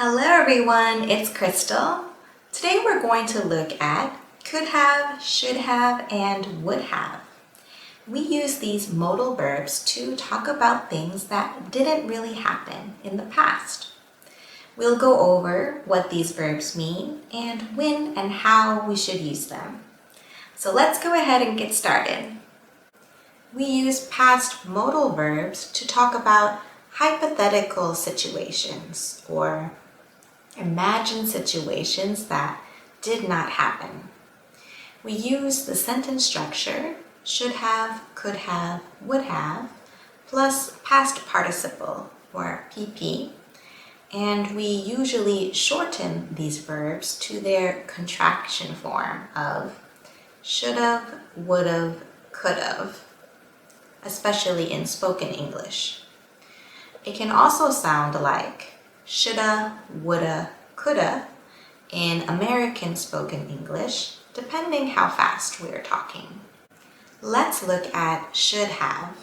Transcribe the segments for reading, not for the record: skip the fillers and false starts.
Hello everyone, it's Crystal. Today we're going to look at could have, should have, and would have. We use these modal verbs to talk about things that didn't really happen in the past. We'll go over what these verbs mean and when and how we should use them. So let's go ahead and get started. We use past modal verbs to talk about hypothetical situations or imagine situations that did not happen. We use the sentence structure should have, could have, would have, plus past participle or PP, and we usually shorten these verbs to their contraction form of should've, would've, could've, especially in spoken English. It can also sound like shoulda, woulda, coulda in American spoken English, depending how fast we are talking. Let's look at should have.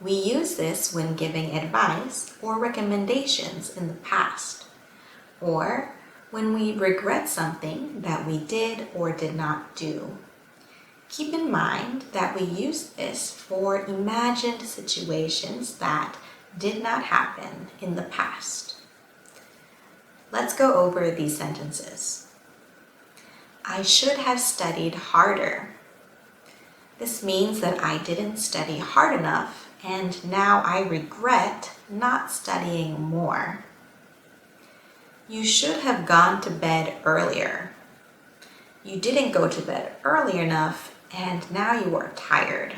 We use this when giving advice or recommendations in the past, or when we regret something that we did or did not do. Keep in mind that we use this for imagined situations that did not happen in the past. Let's go over these sentences. I should have studied harder. This means that I didn't study hard enough and now I regret not studying more. You should have gone to bed earlier. You didn't go to bed early enough and now you are tired.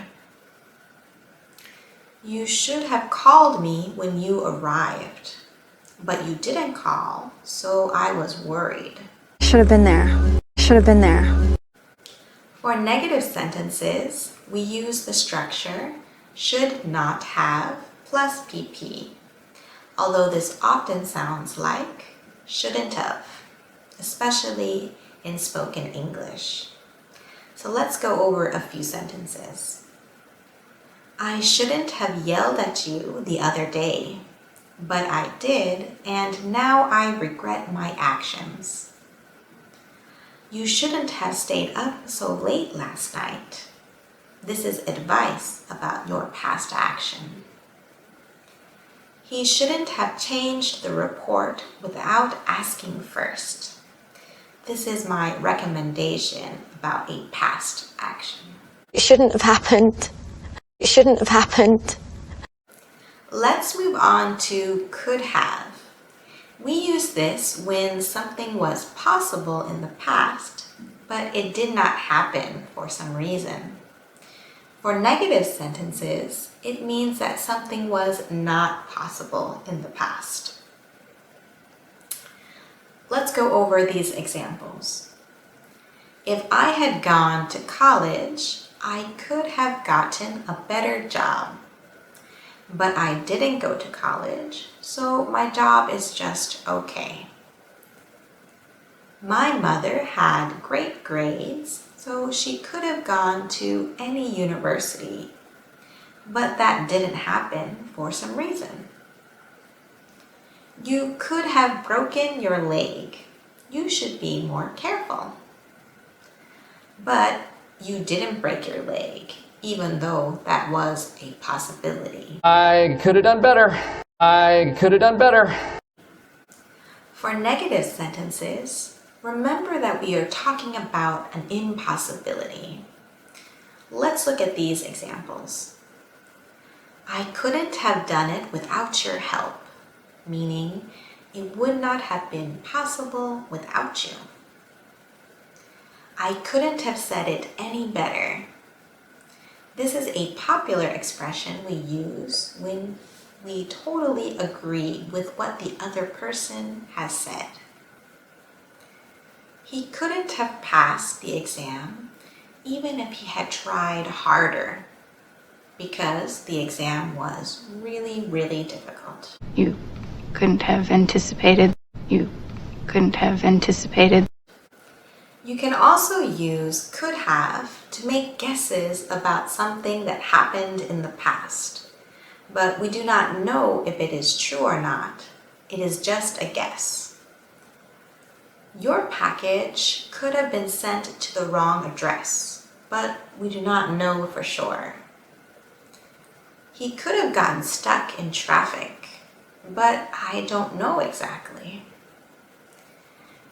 You should have called me when you arrived, but you didn't call, so I was worried. Should have been there. Should have been there. For negative sentences, we use the structure should not have plus PP, although this often sounds like shouldn't have, especially in spoken English. So let's go over a few sentences. I shouldn't have yelled at you the other day, but I did, and now I regret my actions. You shouldn't have stayed up so late last night. This is advice about your past action. He shouldn't have changed the report without asking first. This is my recommendation about a past action. It shouldn't have happened. It shouldn't have happened. Let's move on to could have. We use this when something was possible in the past, but it did not happen for some reason. For negative sentences, it means that something was not possible in the past. Let's go over these examples. If I had gone to college, I could have gotten a better job. But I didn't go to college, so my job is just okay. My mother had great grades, so she could have gone to any university, but that didn't happen for some reason. You could have broken your leg. You should be more careful. But you didn't break your leg, even though that was a possibility. I could have done better. I could have done better. For negative sentences, remember that we are talking about an impossibility. Let's look at these examples. I couldn't have done it without your help, meaning it would not have been possible without you. I couldn't have said it any better. This is a popular expression we use when we totally agree with what the other person has said. He couldn't have passed the exam even if he had tried harder because the exam was really, really difficult. You couldn't have anticipated. You couldn't have anticipated. You can also use could have to make guesses about something that happened in the past, but we do not know if it is true or not. It is just a guess. Your package could have been sent to the wrong address, but we do not know for sure. He could have gotten stuck in traffic, but I don't know exactly.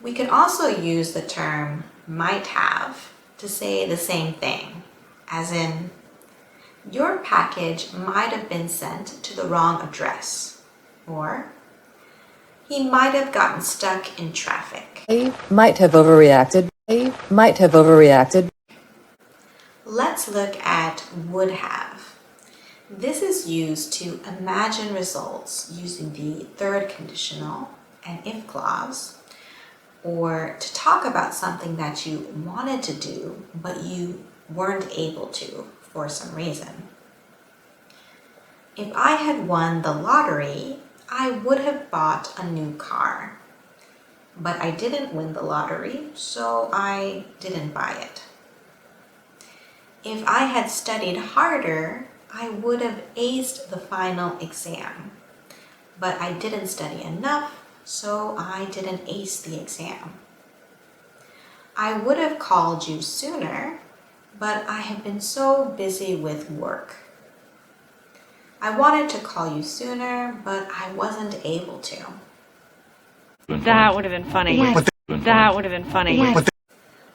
We can also use the term might have to say the same thing, as in, your package might have been sent to the wrong address, or he might have gotten stuck in traffic. They might have overreacted. They might have overreacted. Let's look at would have. This is used to imagine results using the third conditional and if clause, or to talk about something that you wanted to do but you weren't able to for some reason. If I had won the lottery, I would have bought a new car. But I didn't win the lottery, so I didn't buy it. If I had studied harder, I would have aced the final exam. But I didn't study enough, so I didn't ace the exam. I would have called you sooner, but I have been so busy with work. I wanted to call you sooner, but I wasn't able to. That would have been funny. Yes. That would have been funny. Yes.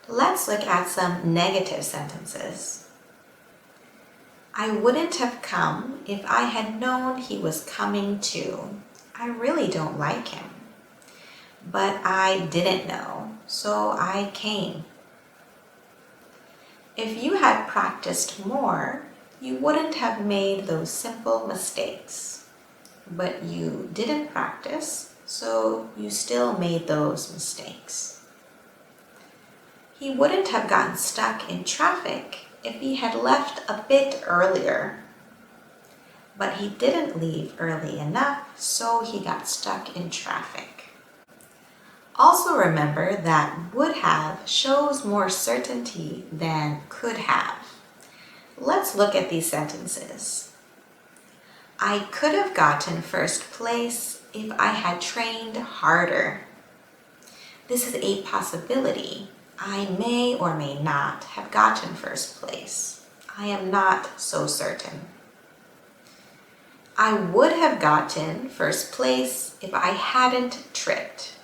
Let's look at some negative sentences. I wouldn't have come if I had known he was coming too. I really don't like him. But I didn't know, so I came. If you had practiced more, you wouldn't have made those simple mistakes. But you didn't practice, so you still made those mistakes. He wouldn't have gotten stuck in traffic if he had left a bit earlier. But he didn't leave early enough, so he got stuck in traffic. Also remember that would have shows more certainty than could have. Let's look at these sentences. I could have gotten first place if I had trained harder. This is a possibility. I may or may not have gotten first place. I am not so certain. I would have gotten first place if I hadn't tripped.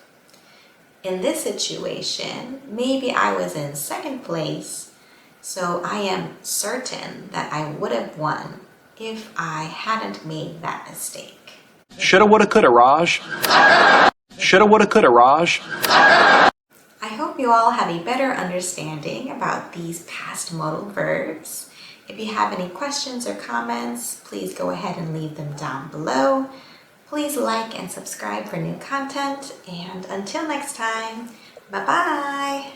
In this situation, maybe I was in second place, so I am certain that I would have won if I hadn't made that mistake. Shoulda, woulda, coulda, Raj. Shoulda, woulda, coulda, Raj. I hope you all have a better understanding about these past modal verbs. If you have any questions or comments, please go ahead and leave them down below. Please like and subscribe for new content, and until next time, bye-bye!